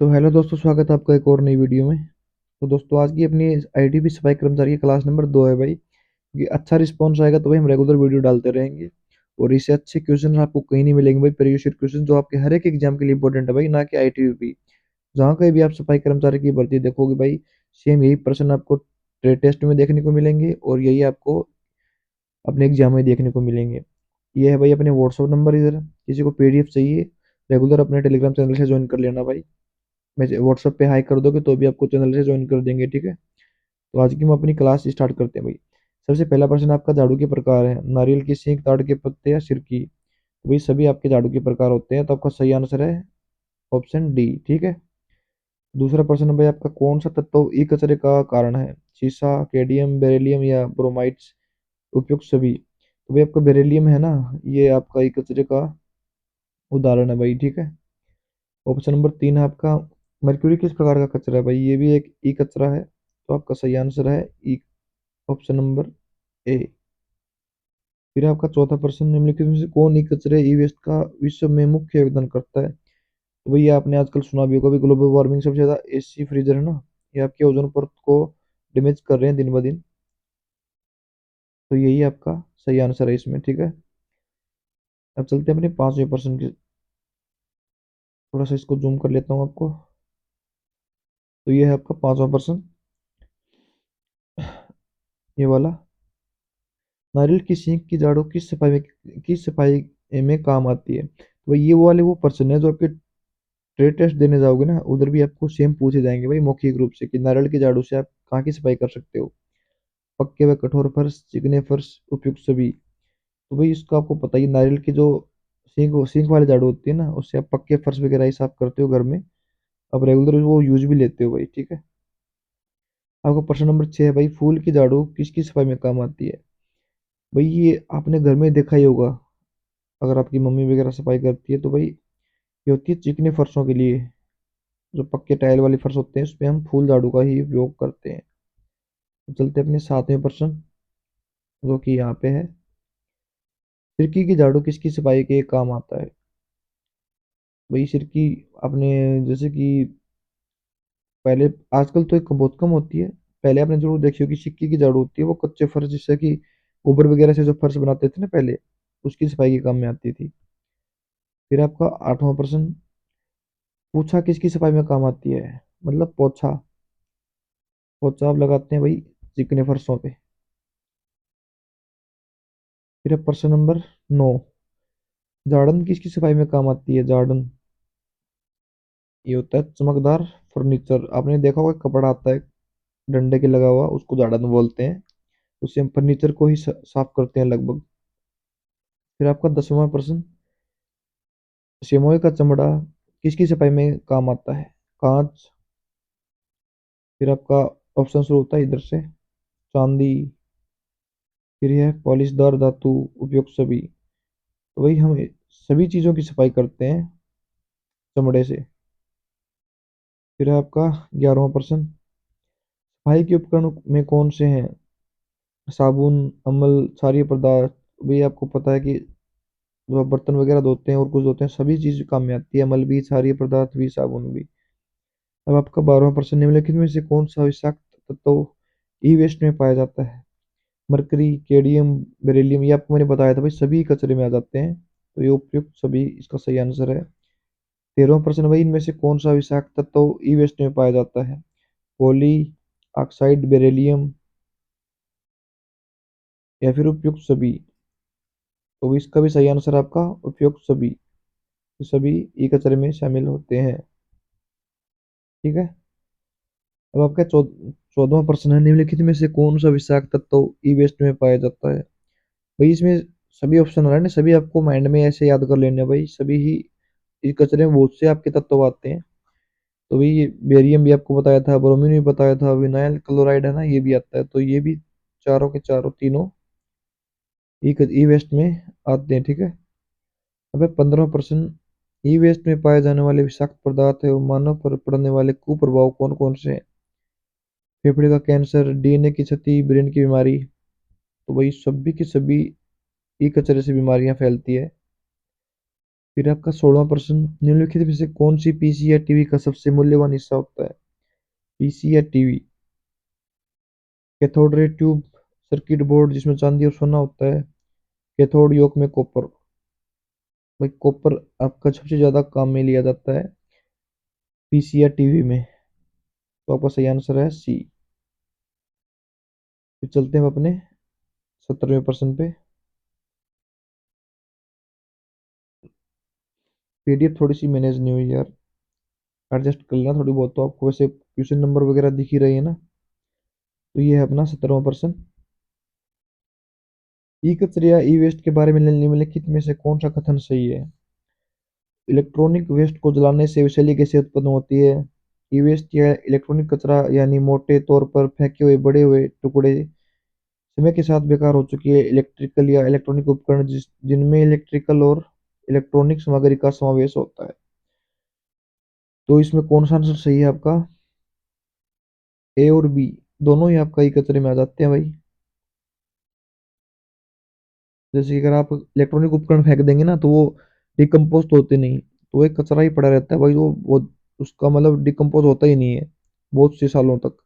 तो हेलो दोस्तों, स्वागत है आपका एक और नई वीडियो में। तो दोस्तों, आज की अपनी आईटीबीपी सफाई कर्मचारी की क्लास नंबर 2 है भाई। कि अच्छा रिस्पॉन्स आएगा तो भाई हम रेगुलर वीडियो डालते रहेंगे। और इससे अच्छे क्वेश्चन आपको कहीं नहीं मिलेंगे भाई। प्रीवियस ईयर क्वेश्चन जो आपके हर एक एग्जाम के लिए इंपॉर्टेंट है भाई, ना कि आईटीबीपी। जहाँ कहीं भी आप सफाई कर्मचारी की भर्ती देखोगे भाई, सेम यही प्रश्न आपको टेस्ट में देखने को मिलेंगे और यही आपको अपने एग्जाम में देखने को मिलेंगे। ये है भाई अपने व्हाट्सअप नंबर। इधर किसी को पीडीएफ चाहिए, रेगुलर अपने टेलीग्राम चैनल से ज्वाइन कर लेना भाई। मैसेज व्हाट्सएप पे हाई कर दोगे तो भी आपको चैनल से ज्वाइन कर देंगे, ठीक है। तो आज की हम अपनी क्लास स्टार्ट करते हैं भाई। सबसे पहला प्रश्न आपका, झाड़ू के प्रकार है। नारियल की सींग, ताड़ के पत्ते या सिरकी। तो भाई सभी आपके झाड़ू के प्रकार होते हैं, तो आपका सही आंसर है ऑप्शन डी, ठीक है। दूसरा प्रश्न भाई आपका, कौन सा तत्व ई कचरे का कारण है। शीशा, केडियम, बेरिलियम या ब्रोमाइड्स। उपयुक्त सभी। तो भाई आपका बेरिलियम है ना, ये आपका ई कचरे का उदाहरण है भाई, ठीक है। ऑप्शन नंबर 3 है आपका, मर्क्यूरी किस प्रकार का कचरा है भाई। ये भी एक ई कचरा है, तो आपका सही आंसर है ई, ऑप्शन नंबर ए। फिर आपका चौथा प्रश्न, निम्नलिखित में से कौन ई कचरे ई वेस्ट का विश्व में मुख्य योगदान करता है। तो भैया आपने आजकल सुना भी होगा भी, ग्लोबल वार्मिंग सबसे ज्यादा एसी फ्रीजर है ना, ये आपके ओजोन परत को डैमेज कर रहे हैं दिन ब दिन। तो यही आपका सही आंसर है इसमें, ठीक है। अब चलते हैं अपने पांचवें प्रश्न की। थोड़ा सा इसको जूम कर लेता हूँ आपको। तो ये है आपका पांचवा प्रश्न, ये वाला। नारियल की सींग की जड़ों की सफाई में काम आती है। तो भाई ये वो प्रश्न है जो आपके ट्रेड टेस्ट देने जाओगे ना, उधर भी आपको सेम पूछे जाएंगे भाई, मौखिक रूप से, कि नारियल की झाड़ू से आप कहाँ की सफाई कर सकते हो। पक्के व कठोर फर्श, चिकने फर्श, उपयुक्त सभी। तो भाई इसका आपको पता ही, नारियल की जो सींग सींग वाली झाड़ू होती है ना, उससे आप पक्के फर्श वगैरह ही साफ करते हो घर में। आप रेगुलर वो यूज भी लेते हो भाई, ठीक है। आपका प्रश्न नंबर 6 है भाई, फूल की झाड़ू किसकी सफाई में काम आती है। भाई ये आपने घर में देखा ही होगा, अगर आपकी मम्मी वगैरह सफाई करती है तो भाई, ये होती है चिकने फर्शों के लिए। जो पक्के टाइल वाले फर्श होते हैं उसपे हम फूल झाड़ू का ही उपयोग करते हैं। तो चलते हैं अपने सातवें प्रश्न, जो कि यहाँ पे है, सिरकी की झाड़ू किसकी सफाई के काम आता है। वही सिरकी, आपने जैसे कि पहले, आजकल तो एक बहुत कम होती है। पहले आपने जरूर देखी होगी, सिक्की की झाड़ू होती है, वो कच्चे फर्श, जिससे कि गोबर वगैरह से जो फर्श बनाते थे ना पहले, उसकी सफाई के काम में आती थी। फिर आपका आठवां प्रश्न, पूछा किसकी सफाई में काम आती है। मतलब पोछा, पोछा आप लगाते हैं भाई चिकने फर्शों पे। फिर अब प्रश्न नंबर 9, जाड़न किसकी सफाई में काम आती है। जाड़न, ये होता है चमकदार फर्नीचर। आपने देखा होगा कपड़ा आता है डंडे के लगा हुआ, उसको जाड़न बोलते हैं। उससे हम फर्नीचर को ही साफ करते हैं लगभग। फिर आपका 10वां प्रश्न, सेमोई का चमड़ा किसकी सफाई में काम आता है। कांच। फिर आपका ऑप्शन शुरू होता है इधर से, चांदी। फिर यह पॉलिशदार धातु, उपयुक्त सभी। तो वही हम सभी चीजों की सफाई करते हैं चमड़े से। फिर है आपका 11वां प्रश्न, सफाई के उपकरण में कौन से हैं। साबुन, अम्ल, क्षारीय पदार्थ। भी आपको पता है कि जो आप बर्तन वगैरह धोते हैं और कुछ धोते हैं, सभी चीज काम में आती है, अम्ल भी, क्षारीय पदार्थ भी, साबुन भी। अब आपका 12वां प्रश्न, निम्नलिखित में से कौन सा विषाक्त तत्व ई वेस्ट में पाया जाता है। Mercury, cadmium, beryllium. ये आपको मैंने बताया था भाई, सभी कचरे में आ जाते हैं। तो ये उपयुक्त सभी इसका सही आंसर है। 13वां प्रश्न भाई, इनमें से कौन सा विषाक्त तत्व ई वेस्ट में पाया जाता है। पॉली ऑक्साइड, बेरिलियम या फिर उपयुक्त सभी। तो इसका भी सही आंसर आपका उपयुक्त सभी। तो सभी ई कचरे में शामिल होते हैं, ठीक है। अब आपका 14वां प्रश्न है, निम्नलिखित में से कौन सा विषाक्त तत्व ई वेस्ट में पाया जाता है। भाई इसमें सभी ऑप्शन आ रहा है ना, सभी आपको माइंड में ऐसे याद कर लेने हैं भाई। सभी ही इस कचरे में बहुत से आपके तत्व आते हैं। तो भाई ये बेरियम भी आपको बताया था, ब्रोमीन भी बताया था, विनाइल क्लोराइड है ना, ये भी आता है। तो ये भी चारों के चारों तीनों ई वेस्ट में आते हैं, ठीक है। अब 15वां प्रश्न, ई वेस्ट में पाए जाने वाले विषाक्त पदार्थ है, मानव पर पड़ने वाले कुप्रभाव कौन कौन से हैं। फेफड़े का कैंसर, डीएनए की क्षति, ब्रेन की बीमारी। तो भाई सभी की सभी ई कचरे से बीमारियां फैलती है। फिर आपका 16वां प्रश्न, निम्नलिखित में से कौन सी पीसी या टीवी का सबसे मूल्यवान हिस्सा होता है? पीसी या TV, cathode ray tube, circuit board जिसमें चांदी और सोना होता है, कैथोड योक में कॉपर। भाई कॉपर आपका सबसे ज्यादा काम में लिया जाता है पीसी या टीवी में, तो आपका सही आंसर है सी। फिर चलते हैं हम अपने 17वें प्रश्न पे। पीडीएफ थोड़ी सी मैनेज नहीं हुई यार, एडजस्ट कर लेना थोड़ी बहुत, तो आपको वैसे क्वेश्चन नंबर वगैरह दिख ही रही है ना। तो ये है अपना 17वां प्रश्न, ई कचरे या ई वेस्ट के बारे में निम्नलिखित में से कौन सा कथन सही है? इलेक्ट्रॉनिक वेस्ट को जलाने से विषैली गैसें उत्पन्न होती है। ई वेस्ट या इलेक्ट्रॉनिक कचरा यानी मोटे तौर पर फेंके हुए बड़े हुए टुकड़े समय के साथ बेकार हो चुकी है इलेक्ट्रिकल या इलेक्ट्रॉनिक उपकरण जिनमें इलेक्ट्रिकल और इलेक्ट्रॉनिक सामग्री का समावेश होता है। तो इसमें कौन सा आंसर सही है आपका? ए और बी दोनों ही आपका ई कचरे में आ जाते हैं भाई। जैसे कि अगर आप इलेक्ट्रॉनिक उपकरण फेंक देंगे ना तो वो डिकम्पोज होते नहीं, तो वो एक कचरा ही पड़ा रहता है भाई, वो उसका मतलब डिकम्पोज होता ही नहीं है बहुत से सालों तक।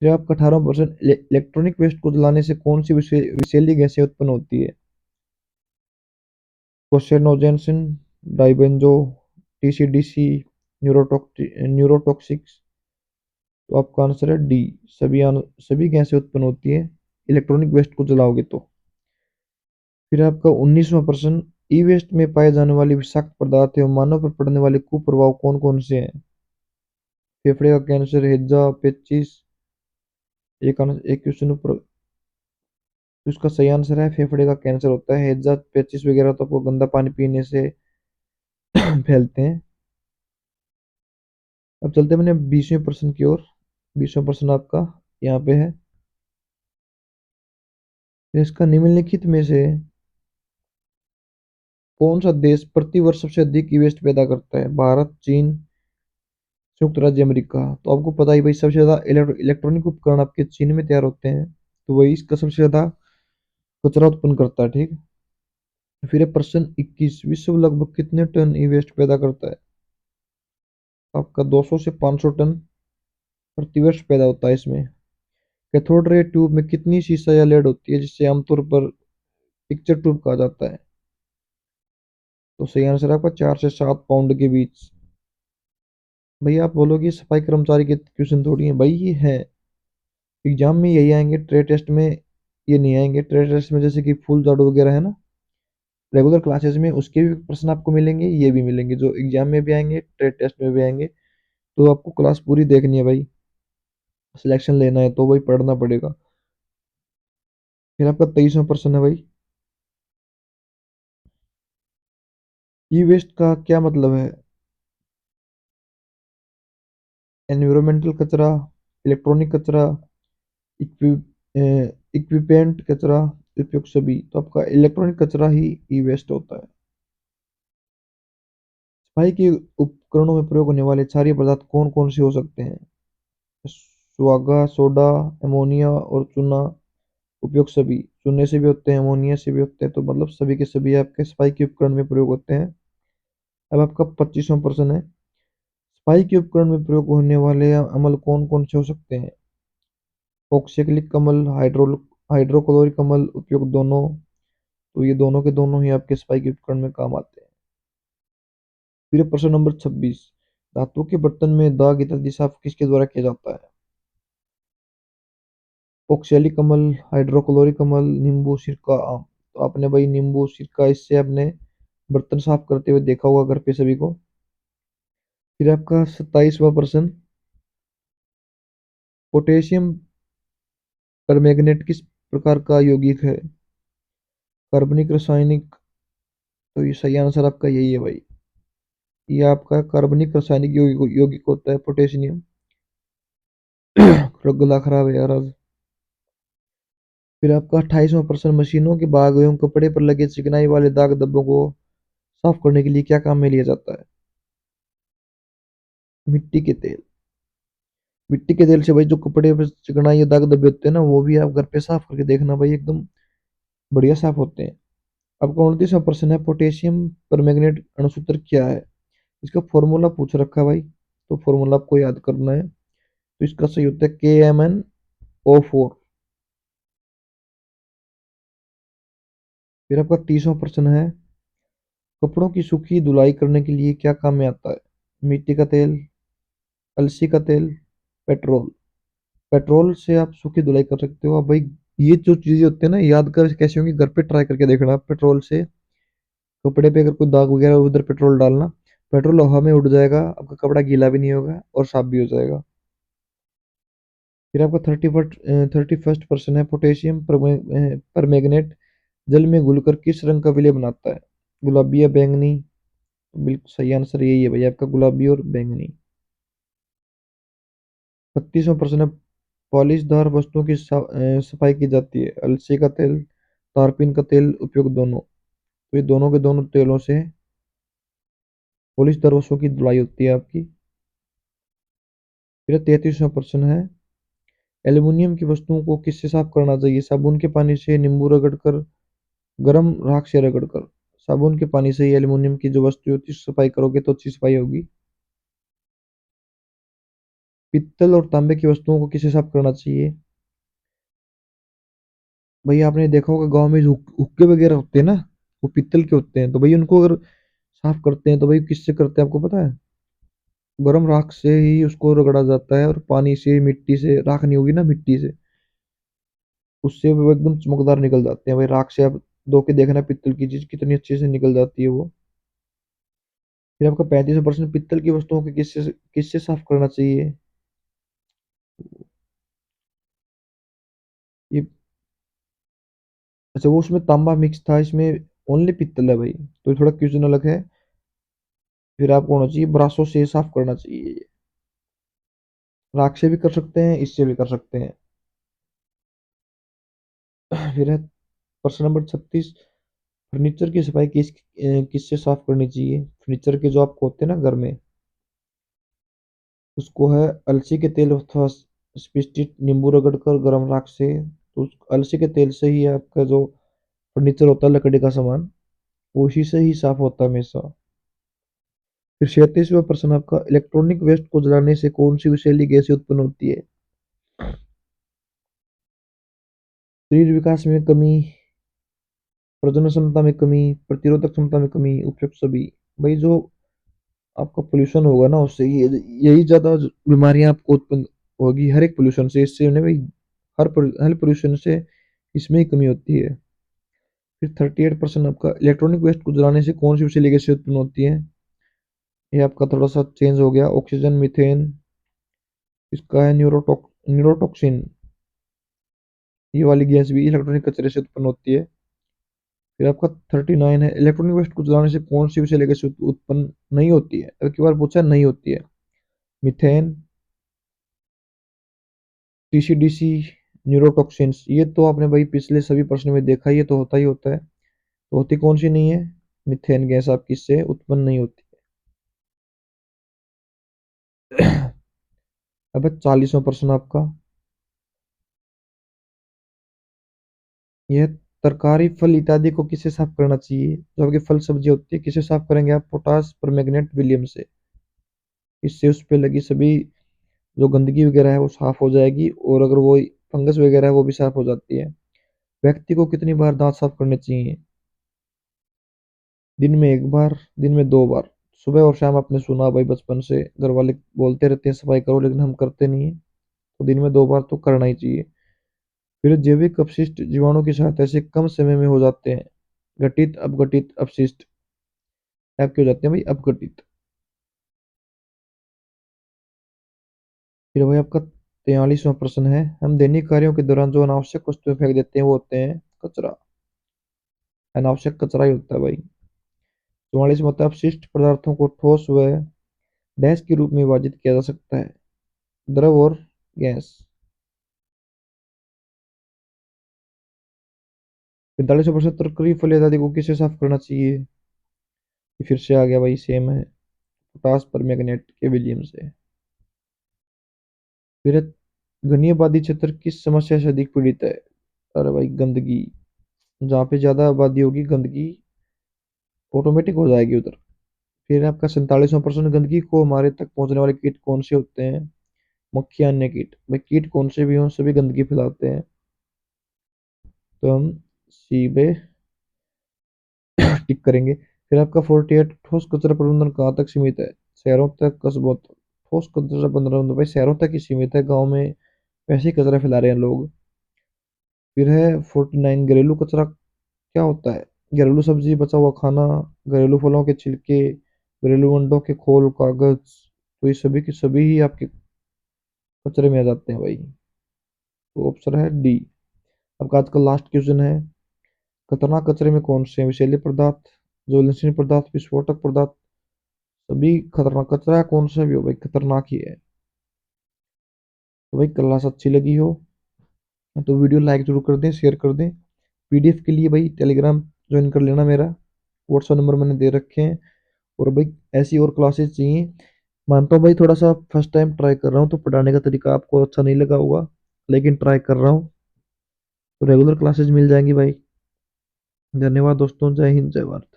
फिर आपका 18% इलेक्ट्रॉनिक वेस्ट को जलाने से कौन सी विषैली गैसें उत्पन्न होती है? क्वेश्चनोजेंसिन, डाइबेंजो, टीसीडीसी, न्यूरोटॉक्सिक्स। तो आपका आंसर है डी, सभी गैसें उत्पन्न होती है इलेक्ट्रॉनिक वेस्ट को जलाओगे तो। फिर आपका 19वां प्रश्न, ई वेस्ट में पाए जाने वाले विषाक्त पदार्थ एवं मानव पर पड़ने वाले कुप्रभाव कौन कौन से हैं? फेफड़े का कैंसर, हैजा, पेचिश। एक क्वेश्चन ऊपर, तो इसका सही आंसर है फेफड़े का कैंसर होता है। हैजा पेचिश वगैरह तो आपको गंदा पानी पीने से फैलते हैं। अब चलते हैं अपने 20वें प्रश्न की ओर। 20वां प्रश्न आपका यहाँ पे है, इसका निम्नलिखित में से कौन सा देश प्रति वर्ष सबसे अधिक ई वेस्ट पैदा करता है? भारत, चीन, संयुक्त राज्य अमेरिका। तो आपको पता ही भाई सबसे ज्यादा इलेक्ट्रॉनिक उपकरण आपके चीन में तैयार होते हैं, तो वही इसका सबसे ज्यादा कचरा उत्पन्न करता है, ठीक। फिर है प्रश्न 21, विश्व लगभग कितने टन ई वेस्ट पैदा करता है? आपका 200 से 500 टन प्रति वर्ष पैदा होता है इसमें। कैथोड रे ट्यूब में कितनी शीशा या लेड होती है जिससे आमतौर पर पिक्चर ट्यूब कहा जाता है? तो सही आंसर है आपका 4 से 7 पाउंड के बीच। भैया आप बोलोगे सफाई कर्मचारी के क्वेश्चन थोड़ी है भाई, ये है एग्जाम में यही आएंगे, ट्रे टेस्ट में ये नहीं आएंगे। ट्रे टेस्ट में जैसे कि फुल झाड़ू वगैरह है ना, रेगुलर क्लासेस में उसके भी प्रश्न आपको मिलेंगे, ये भी मिलेंगे जो एग्जाम में भी आएंगे, ट्रे टेस्ट में भी आएंगे। तो आपको क्लास पूरी देखनी है भाई, सिलेक्शन लेना है तो भाई पढ़ना पड़ेगा। फिर आपका 23वां प्रश्न है भाई, ई वेस्ट का क्या मतलब है? एनवायरमेंटल कचरा, इलेक्ट्रॉनिक कचरा, इक्विपमेंट कचरा, उपयुक्त सभी। तो आपका इलेक्ट्रॉनिक कचरा ही ई वेस्ट होता है। सफाई के उपकरणों में प्रयोग होने वाले क्षारीय पदार्थ कौन कौन से हो सकते हैं? सुआगा, सोडा, अमोनिया और चूना। उपयोग सभी, चूने से भी होते हैं, अमोनिया से भी होते हैं, तो मतलब सभी के सभी आपके सफाई के उपकरण में प्रयोग होते हैं। अब आपका 25वां प्रश्न है, सफाई के उपकरण में प्रयोग होने वाले अमल कौन कौन से हो सकते हैं? ऑक्सैक्रिलिक अम्ल, हाइड्रोक्लोरिक अम्ल, उपयोग दोनों। तो ये दोनों के दोनों ही आपके सफाई के उपकरण में काम आते हैं। फिर प्रश्न नंबर 26, धातु के बर्तन में दाग इत्यादि साफ किसके द्वारा किया जाता है? ऑक्सैलिक अम्ल, हाइड्रोक्लोरिक अम्ल, नींबू, सिरका, आम। तो आपने भाई नींबू सिरका इससे आपने बर्तन साफ करते हुए देखा होगा घर पे सभी को। फिर आपका 27वां प्रश्न, पोटेशियम परमैंगनेट किस प्रकार का यौगिक है? कार्बनिक, रासायनिक। तो ये सही आंसर आपका यही है भाई, ये आपका कार्बनिक रासायनिक यौगिक होता है पोटेशियम। गला खराब है यार आज। फिर आपका 28वां प्रश्न, मशीनों के भाग एवं कपड़े पर लगे चिकनाई वाले दाग धब्बों को साफ करने के लिए क्या काम में लिया जाता है? मिट्टी के तेल। मिट्टी के तेल से भाई जो कपड़े पर चिकनाई या दाग धब्बे होते हैं ना, वो भी आप घर पे साफ करके देखना भाई, एकदम बढ़िया साफ होते हैं। आपका 29वां प्रश्न है, पोटेशियम परमैंगनेट अणुसूत्र क्या है? इसका फॉर्मूला पूछ रखा है भाई, तो फॉर्मूला आपको याद करना है। तो इसका सही होता है KMnO4। फिर आपका 30वां प्रश्न है, कपड़ों की सूखी धुलाई करने के लिए क्या काम में आता है? मिट्टी का तेल, अलसी का तेल, पेट्रोल। पेट्रोल से आप सूखी धुलाई कर सकते हो। अब भाई ये जो चीजें होती है ना, याद कर कैसे होंगी, घर पे ट्राई करके देखना आप। पेट्रोल से कपड़े पे अगर कोई दाग वगैरह उधर पेट्रोल डालना, पेट्रोल हवा में उड़ जाएगा, आपका कपड़ा गीला भी नहीं होगा और साफ भी हो जाएगा। फिर आपका 31st पर्सन है, पोटेशियम परमैंगनेट जल में घुलकर किस रंग का विलय बनाता है? गुलाबी या बैंगनी? बिल्कुल सही आंसर यही है भाई आपका, गुलाबी और बैंगनी। 32वां प्रश्न है, पॉलिशदार वस्तुओं की सफाई की जाती है। अलसी का तेल, तारपीन का तेल, उपयोग दोनों। तो ये दोनों के दोनों तेलों से पॉलिशदार वस्तुओं की धुलाई होती है आपकी। फिर 33वां प्रश्न है, एल्युमिनियम की वस्तुओं को किससे साफ करना चाहिए? साबुन के पानी से, नींबू रगड़कर, गर्म राख से रगड़कर। साबुन के पानी से ही एल्युमिनियम की जो वस्तु होती है सफाई करोगे तो अच्छी सफाई होगी। पित्तल और तांबे की वस्तुओं को किससे साफ करना चाहिए? भाई आपने देखा होगा गांव में जो हुक्के वगैरह होते हैं ना, वो पित्तल के होते हैं, तो भाई उनको अगर साफ करते हैं तो भाई किससे करते हैं आपको पता है? गर्म राख से ही उसको रगड़ा जाता है, और पानी से, मिट्टी से, राख नहीं होगी ना मिट्टी से, उससे वो एकदम चमकदार निकल जाते हैं भाई। राख से आप धो के देखना पित्तल की चीज कितनी अच्छे से निकल जाती है वो। फिर आपका 35% पित्तल की वस्तुओं को किससे किससे साफ करना चाहिए? ये अच्छा, वो उसमें तांबा मिक्स था, इसमें ओनली पित्तल है भाई, तो ये थोड़ा क्वेश्चन अलग है। फिर आपको होना चाहिए ब्रासों से साफ करना चाहिए ये। राख से भी कर सकते हैं, इससे भी कर सकते हैं। फिर है प्रश्न नंबर 36, फर्नीचर की सफाई किससे साफ करनी चाहिए? फर्नीचर के जो आपको होते हैं ना घर में, उसको है अलसी के तेल अथवा स्पिस्टिट, नींबू रगड़कर, गर्म राख से। तो अलसी के तेल से ही आपका जो फर्नीचर होता है लकड़ी का सामान, वो उसी से ही साफ होता है हमेशा। फिर 36वां प्रश्न आपका, इलेक्ट्रॉनिक वेस्ट को जलाने से कौन सी विषैली गैसें उत्पन्न होती है? शरीर विकास में कमी, प्रजनन क्षमता में कमी, प्रतिरोधक क्षमता में कमी, उपयुक्त सभी। भाई जो आपका पोल्यूशन होगा ना, उससे यही ज्यादा बीमारियां आपको उत्पन्न होगी, हर एक पोल्यूशन से। इससे उन्हें भाई हर पोल्यूशन से इसमें ही कमी होती है। फिर 38% आपका, इलेक्ट्रॉनिक वेस्ट को जलाने से कौन सी विषैली गैसें उत्पन्न होती है? ये आपका थोड़ा सा चेंज हो गया, ऑक्सीजन, मीथेन, इसका है न्यूरोटॉक्सिन। ये वाली गैस भी इलेक्ट्रॉनिक कचरे से उत्पन्न होती है। फिर आपका 39 है, इलेक्ट्रॉनिक वेस्ट को जलाने से कौन सी विषैली गैस उत्पन्न नहीं होती है? अब की बार पूछा नहीं होती है। Methane, TCDC, neurotoxins. ये तो आपने भाई पिछले सभी प्रश्न में देखा, ये तो होता ही होता है। तो होती कौन सी नहीं है? मीथेन गैस आपकी इससे उत्पन्न नहीं होती है। अब 40वां प्रश्न आपका, यह तरकारी, फल इत्यादि को किससे साफ करना चाहिए? जो आपकी फल सब्जी होती है, किससे साफ करेंगे आप? पोटास परमैंगनेट विलियम से। इससे उस पे लगी सभी जो गंदगी वगैरह है वो साफ हो जाएगी, और अगर वो फंगस वगैरह है वो भी साफ हो जाती है। व्यक्ति को कितनी बार दांत साफ करने चाहिए? दिन में एक बार, दिन में दो बार। सुबह और शाम। आपने सुना भाई बचपन से घर वाले बोलते रहते हैं सफाई करो, लेकिन हम करते नहीं है। तो दिन में दो बार तो करना ही चाहिए। फिर जैविक अपशिष्ट जीवाणु की सहायता से कम समय में हो जाते हैं। घटित, अपघटित, अपशिष्ट। आपके हो जाते हैं भाई अपघटित। फिर भाई आपका 43वां प्रश्न है, हम दैनिक कार्यों के दौरान जो अनावश्यक वस्तुएं फेंक देते हैं वो होते हैं कचरा। अनावश्यक कचरा ही होता है भाई। 44 मतलब अपशिष्ट पदार्थों को ठोस व डैश के रूप में विभाजित किया जा सकता है, द्रव और गैस। 45% तरकारी, फल इत्यादि को किससे साफ करना चाहिए? ये फिर से आ गया भाई, सेम है, पोटास परमैंगनेट के विलियम से। फिर घनी आबादी क्षेत्र किस समस्या से अधिक पीड़ित है? अरे भाई गंदगी। जहाँ पे ज़्यादा आबादी होगी गंदगी ऑटोमेटिक हो जाएगी उधर। फिर आपका 47% गंदगी को हमारे तक पहुंचने वाले कीट कौन से होते हैं? मक्खियाँ, अन्य कीट। भाई कीट कौन से भी हों सभी गंदगी फैलाते हैं। तो हम सी पे टिक करेंगे। फिर आपका 48 ठोस कचरा प्रबंधन कहाँ तक सीमित है? शहरों तक, कस्बों तक? ठोस कचरा प्रबंधन भाई शहरों तक ही सीमित है, गाँव में वैसे ही कचरा फैला रहे हैं लोग। फिर है 49 घरेलू कचरा क्या होता है? घरेलू सब्जी, बचा हुआ खाना, घरेलू फलों के छिलके, घरेलू अंडों के खोल, कागज, तो ये सभी के सभी ही आपके कचरे में आ जाते हैं भाई। तो ऑप्शन है डी। आपका आज का लास्ट क्वेश्चन है, खतरनाक कचरे में कौन से हैं? विषैले पदार्थ, ज्वलनशील पदार्थ, विस्फोटक पदार्थ, सभी खतरनाक कचरा है, कौन सा भी हो भाई खतरनाक ही है। तो भाई क्लास अच्छी लगी हो तो वीडियो लाइक जरूर कर दें, शेयर कर दें। पीडीएफ के लिए भाई टेलीग्राम ज्वाइन कर लेना, मेरा व्हाट्सएप नंबर मैंने दे रखे हैं। और भाई ऐसी और क्लासेस चाहिए। मानता हूँ भाई थोड़ा सा फर्स्ट टाइम ट्राई कर रहा हूँ तो पढ़ाने का तरीका आपको अच्छा नहीं लगा होगा, लेकिन ट्राई कर रहा हूँ। तो रेगुलर क्लासेस मिल जाएंगी भाई। धन्यवाद दोस्तों, जय हिंद जय भारत।